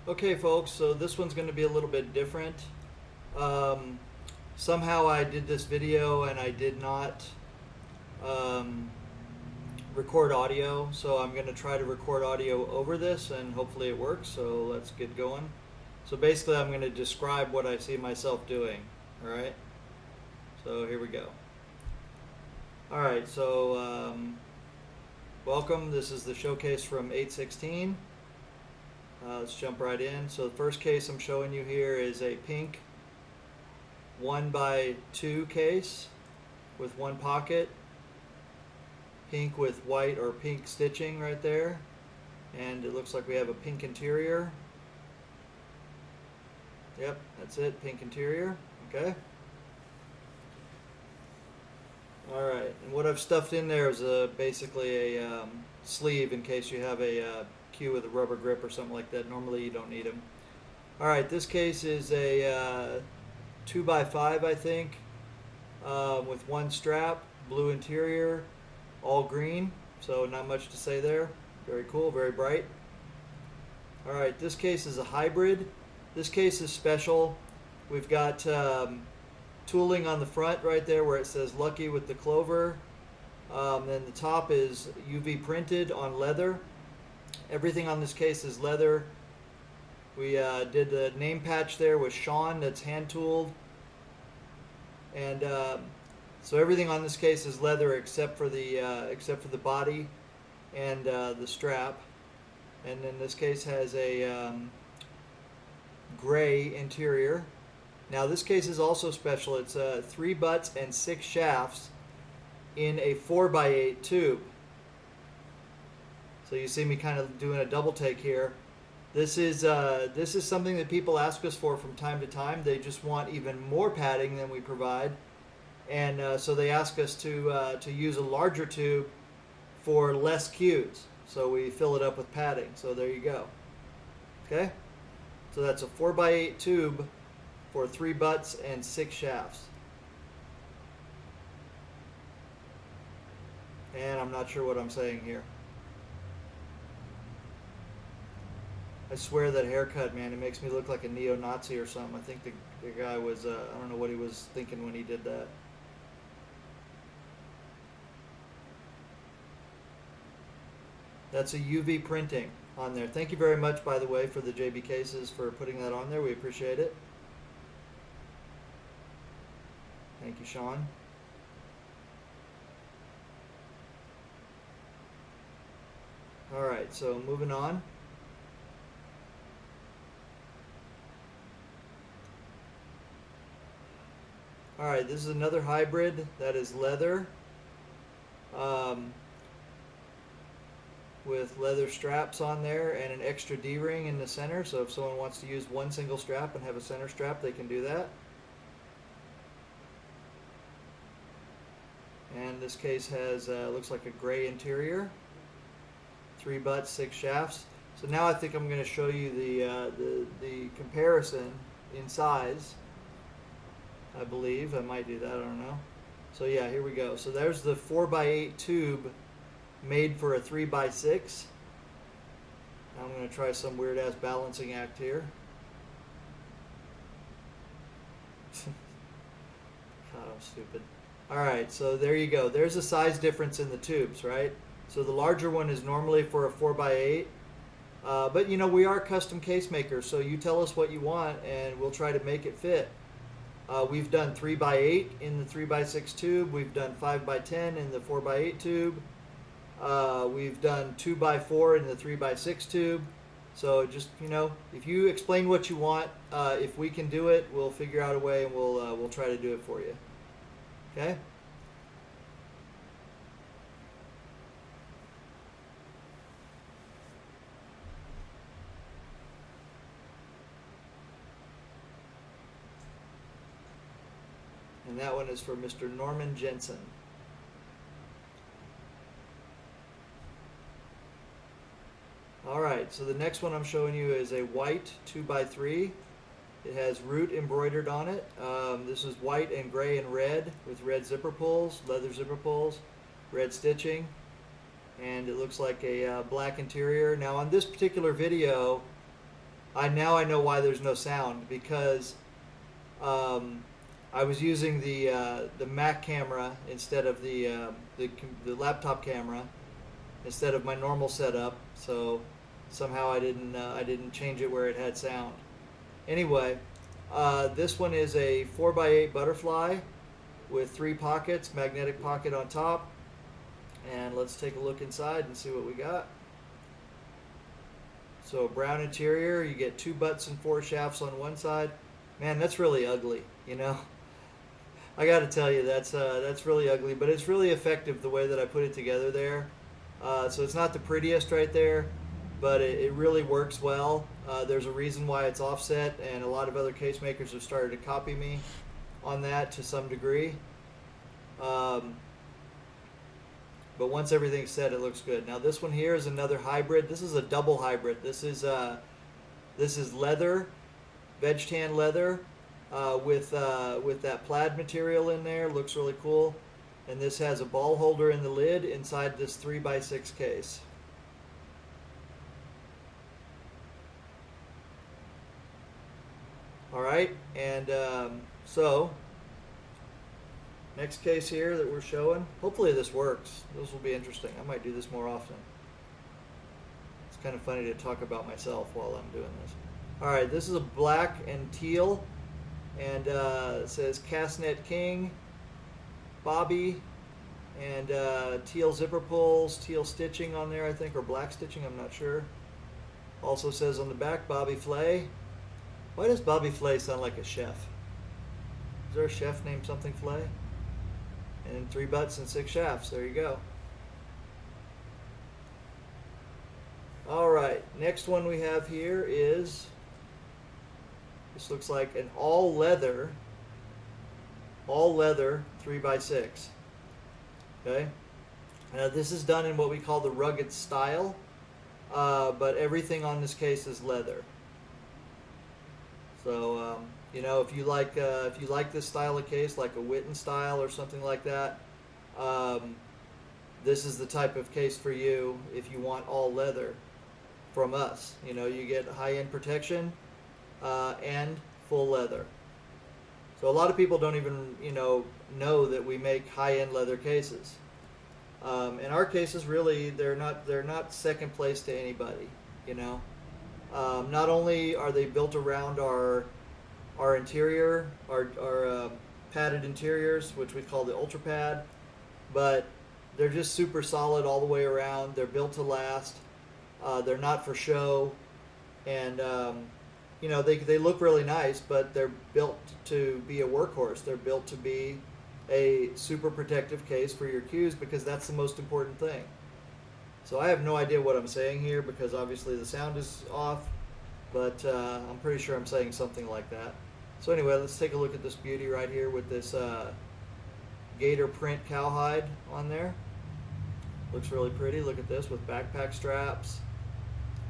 Okay, folks, so this one's going to be a little bit different. Um, Somehow I did this video and I did not um, record audio, so I'm going to try to record audio over this and hopefully it works. So let's get going. So basically, I'm going to describe what I see myself doing. All right, so here we go. All right, so welcome. This is the showcase from 816. Let's jump right in. So the first case I'm showing you here is a pink 1x2 case with one pocket, pink with white or pink stitching right there, and it looks like we have a pink interior. Yep, that's it, pink interior. Okay. All right, and what I've stuffed in there is basically a sleeve in case you have a cue with a rubber grip or something like that. Normally you don't need them. All right, this case is a 2x5, I think, with one strap, blue interior, all green, so not much to say there. Very cool, very bright. All right, this case is a hybrid. This case is special. We've got tooling on the front right there where it says Lucky with the clover. Then the top is UV printed on leather. Everything on this case is leather. We did the name patch there with Sean, that's hand tooled. And so everything on this case is leather except for the body and the strap. And then this case has a gray interior. Now this case is also special. It's 3 butts and 6 shafts in a 4x8 tube. So you see me kind of doing a double take here. This is something that people ask us for from time to time. They just want even more padding than we provide, and so they ask us to use a larger tube for less cues. So we fill it up with padding. So there you go. Okay, so that's a 4x8 tube for 3 butts and 6 shafts. And I'm not sure what I'm saying here. I swear that haircut, man, it makes me look like a neo-Nazi or something. I think the guy was, I don't know what he was thinking when he did that. That's a UV printing on there. Thank you very much, by the way, for the JB cases for putting that on there. We appreciate it. Thank you, Sean. All right, so moving on. All right, this is another hybrid that is leather um, with leather straps on there and an extra D-ring in the center. So if someone wants to use one single strap and have a center strap, they can do that. And this case has looks like a gray interior, 3 butts, 6 shafts. So now I think I'm going to show you the comparison in size. I believe I might do that. I don't know. So yeah, here we go. So there's the 4x8 tube made for a 3x6. Now I'm going to try some weird ass balancing act here. God, I'm stupid. Alright, so there you go. There's a size difference in the tubes, right? So the larger one is normally for a 4x8. But you know, we are custom case makers, so you tell us what you want and we'll try to make it fit. We've done 3x8 in the 3x6 tube. We've done 5x10 in the 4x8 tube. We've done 2x4 in the 3x6 tube. So just, you know, if you explain what you want, if we can do it, we'll figure out a way and we'll try to do it for you. Okay? And that one is for Mr. Norman Jensen. Alright, so the next one I'm showing you is a white 2x3. It has root embroidered on it. This is white and gray and red with red zipper pulls, leather zipper pulls, red stitching, and it looks like a black interior. Now on this particular video, Now I know why there's no sound, because um, I was using the Mac camera instead of the laptop camera instead of my normal setup. So somehow I didn't change it where it had sound. Anyway, this one is a 4x8 butterfly with 3 pockets, magnetic pocket on top. And let's take a look inside and see what we got. So brown interior, you get 2 butts and 4 shafts on one side. Man, that's really ugly, you know. I got to tell you, that's really ugly, but it's really effective the way that I put it together there. So it's not the prettiest right there, but it really works well. There's a reason why it's offset, and a lot of other case makers have started to copy me on that to some degree. Um, but once everything's set, it looks good. Now this one here is another hybrid. This is a double hybrid. This is leather, veg tan leather, with that plaid material in there. Looks really cool. And this has a ball holder in the lid inside this 3x6 case. All right, and so next case here that we're showing. Hopefully this works. This will be interesting. I might do this more often. It's kind of funny to talk about myself while I'm doing this. All right, this is a black and teal, and it says Castnet King, Bobby, and teal zipper pulls, teal stitching on there, I think, or black stitching, I'm not sure. Also says on the back, Bobby Flay. Why does Bobby Flay sound like a chef? Is there a chef named something Flay? And 3 butts and 6 shafts. There you go. All right, next one we have here is, this looks like an all leather 3x6. Okay, now this is done in what we call the rugged style, but everything on this case is leather. So you know, if you like this style of case, like a Witten style or something like that, this is the type of case for you if you want all leather from us. You know, you get high-end protection and full leather. So a lot of people don't even know that we make high-end leather cases. And our cases, really, they're not second place to anybody. You know, not only are they built around our interior, our padded interiors, which we call the Ultra Pad, but they're just super solid all the way around. They're built to last. They're not for show, and they look really nice, but they're built to be a workhorse. They're built to be a super protective case for your cues, because that's the most important thing. So I have no idea what I'm saying here, because obviously the sound is off, but I'm pretty sure I'm saying something like that. So anyway, let's take a look at this beauty right here with this gator print cowhide on there. Looks really pretty. Look at this with backpack straps,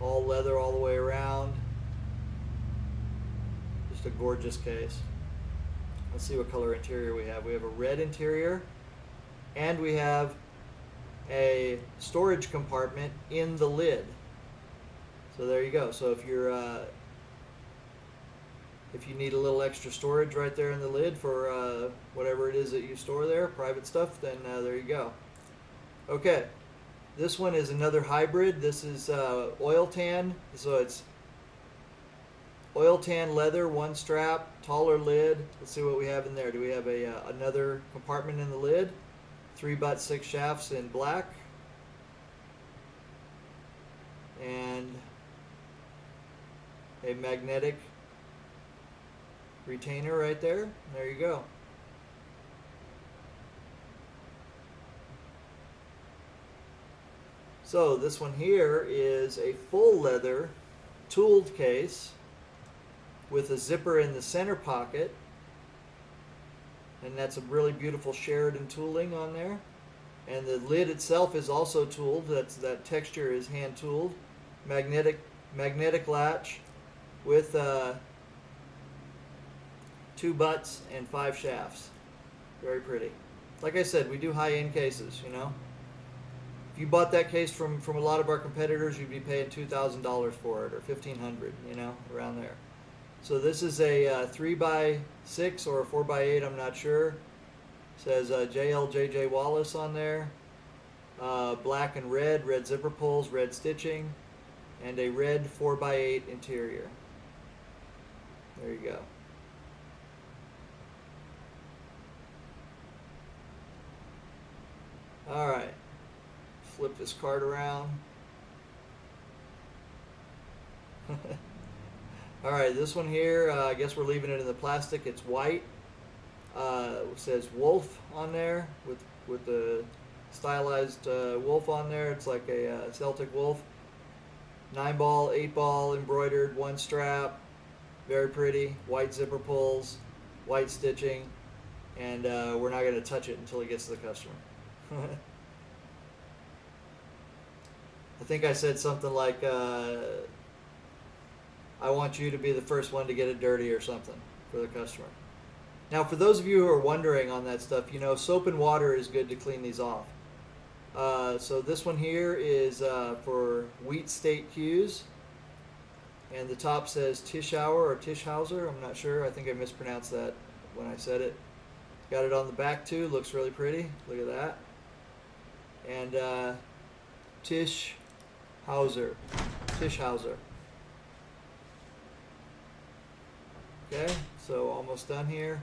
all leather all the way around. Just a gorgeous case. Let's see what color interior we have. We have a red interior, and we have a storage compartment in the lid. So there you go. So if you need a little extra storage right there in the lid for whatever it is that you store there, private stuff, then there you go. Okay, this one is another hybrid. This is oil tan, so it's oil tan leather, 1 strap, taller lid. Let's see what we have in there. Do we have another compartment in the lid? 3 butt 6 shafts in black, and a magnetic retainer right there. There you go. So this one here is a full leather tooled case with a zipper in the center pocket, and that's a really beautiful Sheridan tooling on there. And the lid itself is also tooled. That texture is hand tooled. Magnetic latch with 2 butts and 5 shafts. Very pretty. Like I said, we do high-end cases, you know. If you bought that case from a lot of our competitors, you'd be paying $2,000 for it, or $1,500, around there. So this is a 3x6 or a 4x8, I'm not sure. It says JLJJ Wallace on there. Black and red zipper pulls, red stitching, and a red 4x8 interior. There you go. Alright, flip this card around. Alright, this one here, I guess we're leaving it in the plastic. It's white. It says wolf on there with the stylized wolf on there. It's like a Celtic wolf. 9-ball, 8-ball embroidered, one strap. Very pretty. White zipper pulls, white stitching, and we're not going to touch it until it gets to the customer. I think I said something like, I want you to be the first one to get it dirty or something for the customer. Now, for those of you who are wondering on that stuff, soap and water is good to clean these off. So this one here is for wheat state cues. And the top says Tischauer or Tischhauser. I'm not sure. I think I mispronounced that when I said it. Got it on the back too. Looks really pretty. Look at that. And Tischhauser. Tischhauser. Okay, so almost done here.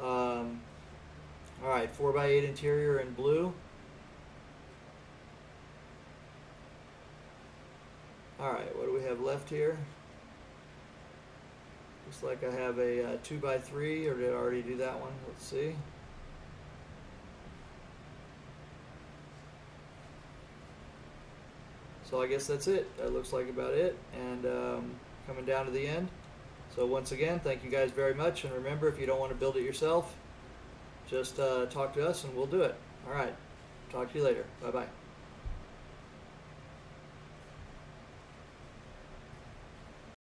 Alright, 4x8 interior in blue. Alright, what do we have left here? Looks like I have a 2x3, or did I already do that one? Let's see. So I guess that's it. That looks like about it. And coming down to the end. So once again, thank you guys very much. And remember, if you don't want to build it yourself, just talk to us and we'll do it. All right. Talk to you later. Bye-bye.